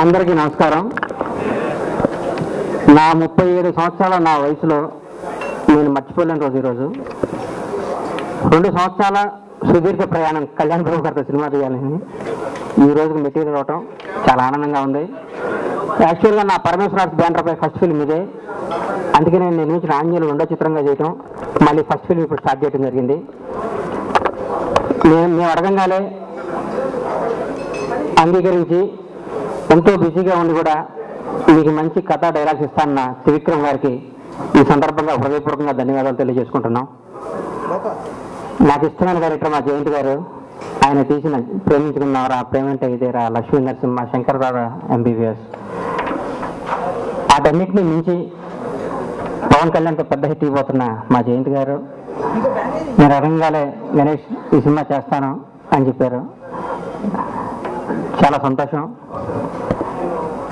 అందరికీ నమస్కారం. నా 37 సంవత్సరాల నా వయసులో నేను మర్చిపోలేని రోజు ఈరోజు. 2 సంవత్సరాల సుదీర్ఘ ప్రయాణం కళ్యాణ్ బాబు గారితో సినిమా తీయాలని ఈ రోజుకి మెటీరియల్ అవటం చాలా ఆనందంగా ఉంది. యాక్చువల్గా నా పరమేశ్వర ఆర్ట్స్ బ్యానర్పై ఫస్ట్ ఫిల్మ్ ఇదే. అందుకే నేను నిర్మించిన ఆంజనేయులు 2వ చిత్రంగా చేయటం, మళ్ళీ ఫస్ట్ ఫిల్మ్ ఇప్పుడు స్టార్ట్ చేయడం జరిగింది. మేము అడగంగానే అంగీకరించి ఎంతో బిజీగా ఉండి కూడా మీకు మంచి కథ డైలాగ్స్ ఇస్తానన్న త్రివిక్రమ్ గారికి ఈ సందర్భంగా హృదయపూర్వకంగా ధన్యవాదాలు తెలియజేసుకుంటున్నాం. నాకు ఇష్టమైన డైరెక్టర్ మా జయంత్ గారు. ఆయన తీసిన ప్రేమించుకున్నవరా, ప్రేమంటే ఇదేరా, లక్ష్మీ నరసింహ, శంకర్ దాదా MBBS, వాటన్నిటిని మించి పవన్ కళ్యాణ్తో పెద్ద హిట్ ఇవ్వబోతున్న మా జయంత్ గారు నేను అడగంగానే గణేష్ ఈ సినిమా చేస్తాను అని చెప్పారు. చాలా సంతోషం.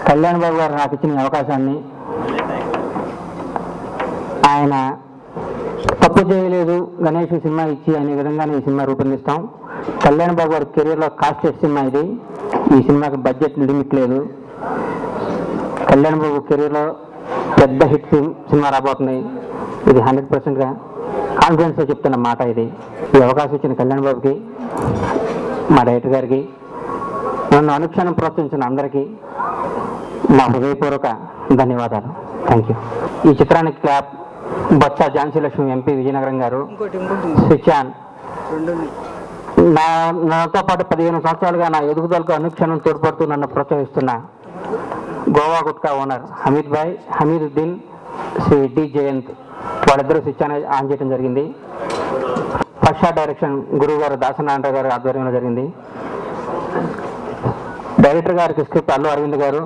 కళ్యాణ్ బాబు గారు నాకు ఇచ్చిన అవకాశాన్ని, ఆయన తప్పు చేయలేదు గణేష్ సినిమా ఇచ్చి అనే విధంగానే ఈ సినిమా రూపొందిస్తాం. కళ్యాణ్ బాబు గారి కెరీర్లో కాస్టెడ్ సినిమా ఇది. ఈ సినిమాకి బడ్జెట్ లిమిట్ లేదు. కళ్యాణ్ బాబు కెరీర్లో పెద్ద హిట్ సినిమా రాబోతుంది. ఇది 100%గా కాన్ఫిడెన్స్తో చెప్తున్న మాట ఇది. ఈ అవకాశం ఇచ్చిన కళ్యాణ్ బాబుకి, మా డైరెక్టర్ గారికి, నన్ను అనుక్షణం ప్రోత్సహించిన అందరికీ నా హృదయపూర్వక ధన్యవాదాలు. Thank you. ఈ చిత్రానికి క్లాప్ బొత్స ఝాన్సీ లక్ష్మి MP విజయనగరం గారు, శిక్షాన్. నాతో పాటు 15 సంవత్సరాలుగా నా ఎదుగుదలకు అనుక్షణం తోడ్పడుతూ నన్ను ప్రోత్సహిస్తున్న గోవా గుట్కా ఓనర్ హమీదుద్దీన్, శ్రీ D జయంత్, వాళ్ళిద్దరూ శిక్షాన్ ఆన్ చేయడం జరిగింది. ఫస్ట్ షాట్ డైరెక్షన్ గురువు గారు దాసనారాయణ గారు ఆధ్వర్యంలో జరిగింది. డైరెక్టర్ గారికి స్క్రిప్ట్ అల్లు అరవింద్ గారు,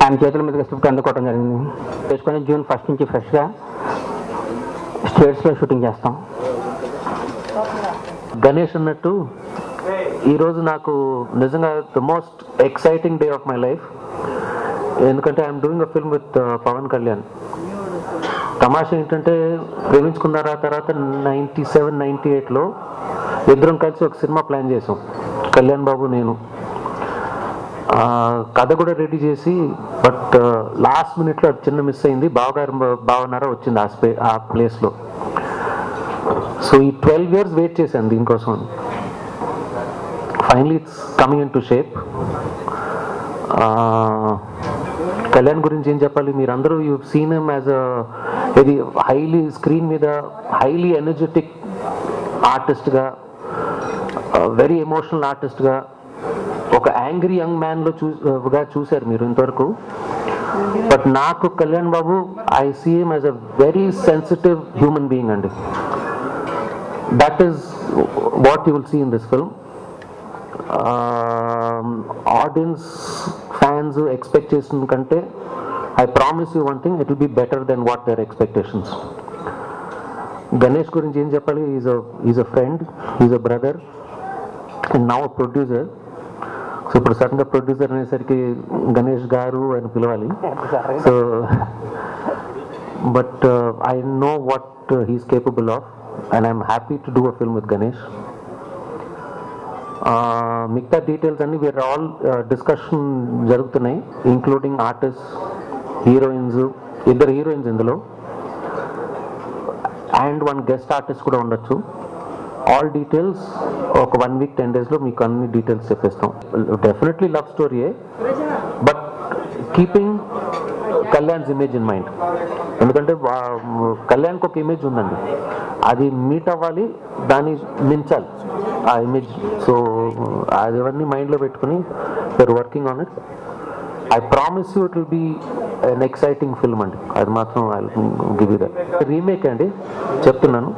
ఆయన చేతుల మీదుగా స్క్రిప్ట్ అందుకోవడం జరిగింది. చేసుకొని June 1 నుంచి ఫ్రెష్గా స్టేట్స్లో షూటింగ్ చేస్తాం. గణేష్ అన్నట్టు ఈరోజు నాకు నిజంగా the most exciting day of my life. ఎందుకంటే I'm doing a film with Pawan Kalyan. తమాషా ఏంటంటే ప్రేమించుకున్నారా తర్వాత 97, 98లో ఇద్దరం కలిసి ఒక సినిమా ప్లాన్ చేసాం, కళ్యాణ్ బాబు నేను. కథ కూడా రెడీ చేసి, బట్ లాస్ట్ మినిట్లో అది చిన్న మిస్ అయింది. బావగారు వచ్చింది ఆ ప్లేస్లో. సో ఈ 12 years వెయిట్ చేశాను దీనికోసం. Finally it's coming in to shape. Kalyan గురించి ఏం చెప్పాలి, మీరందరూ యూ సీన్ హిమ్ యాజ్ ఇది హైలీ స్క్రీన్ మీద హైలీ ఎనర్జెటిక్ ఆర్టిస్ట్గా, వెరీ ఎమోషనల్ ఆర్టిస్ట్గా, ఒక యాంగ్రీ యంగ్ మ్యాన్లో చూశారు మీరు ఇంతవరకు. బట్ నాకు Kalyan Babu I see him as a very sensitive human being అండి. That is what you will see in this film. Audience, fans expect చేసిన కంటే I promise you one thing, it will be better than what their expectations. Ganesh గురించి ఏం చెప్పాలి, is a friend, is a brother, and now a producer. So ఇప్పుడు సడన్గా producer అనేసరికి గణేష్ గారు అని పిలవాలి. So but I know what he's capable of. And I'm happy to do a film with Ganesh. మిగతా details అన్ని వీఆర్ ఆల్ డిస్కషన్ జరుగుతున్నాయి, including artist, heroines, 2 heroines ఇందులో, and 1 guest artist కూడా ఉండొచ్చు. ఆల్ డీటెయిల్స్ ఒక 1 వీక్ 10 డేస్లో మీకు అన్ని డీటెయిల్స్ చెప్పేస్తాం. డెఫినెట్లీ లవ్ స్టోరీయే, but keeping Kalyan's image in mind. ఎందుకంటే కళ్యాణ్కి ఒక ఇమేజ్ ఉందండి, అది మీట్ అవ్వాలి, దాన్ని మించాలి ఆ ఇమేజ్. సో అది అవన్నీ మైండ్లో పెట్టుకుని we're working on it. I promise you it will be an exciting film అండి, అది మాత్రం I give you that. Remake అండి, చెప్తున్నాను,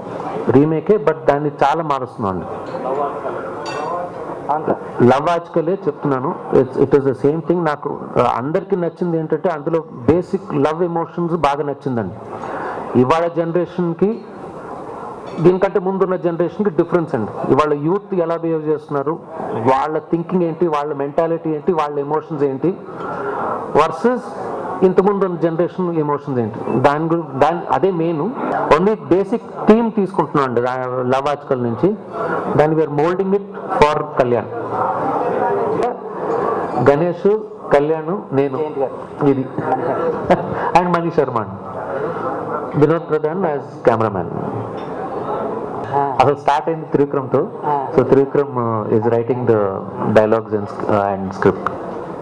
రీమేకే, బట్ దాన్ని చాలా మారుస్తున్నాం అండి. లవ్ ఆజ్కలే చెప్తున్నాను, it is the same thing. నాకు అందరికీ నచ్చింది ఏంటంటే అందులో బేసిక్ లవ్ ఎమోషన్స్ బాగా నచ్చిందండి. ఇవాళ జనరేషన్కి దీనికంటే ముందున్న జనరేషన్కి డిఫరెన్స్ అండి. ఇవాళ యూత్ ఎలా బిహేవ్ చేస్తున్నారు, వాళ్ళ థింకింగ్ ఏంటి, వాళ్ళ మెంటాలిటీ ఏంటి, వాళ్ళ ఎమోషన్స్ ఏంటి వర్సెస్ ఇంతకుముందు ఉన్న జనరేషన్ ఎమోషన్స్ ఏంటి, దాని అదే మెయిన్. ఓన్లీ బేసిక్ థీమ్ తీసుకుంటున్నాం అండి లవ్ ఆజ్కల్ నుంచి, దాన్ని we're molding it for Kalyan. Ganesh, Kalyan, నేను, ఇది అండ్ మణి శర్మ అండి, వినోద్ ప్రధాన్ యాజ్ కెమెరామ్యాన్. అసలు స్టార్ట్ అయింది త్రివిక్రమ్తో. So Trivikram is writing the dialogues and script.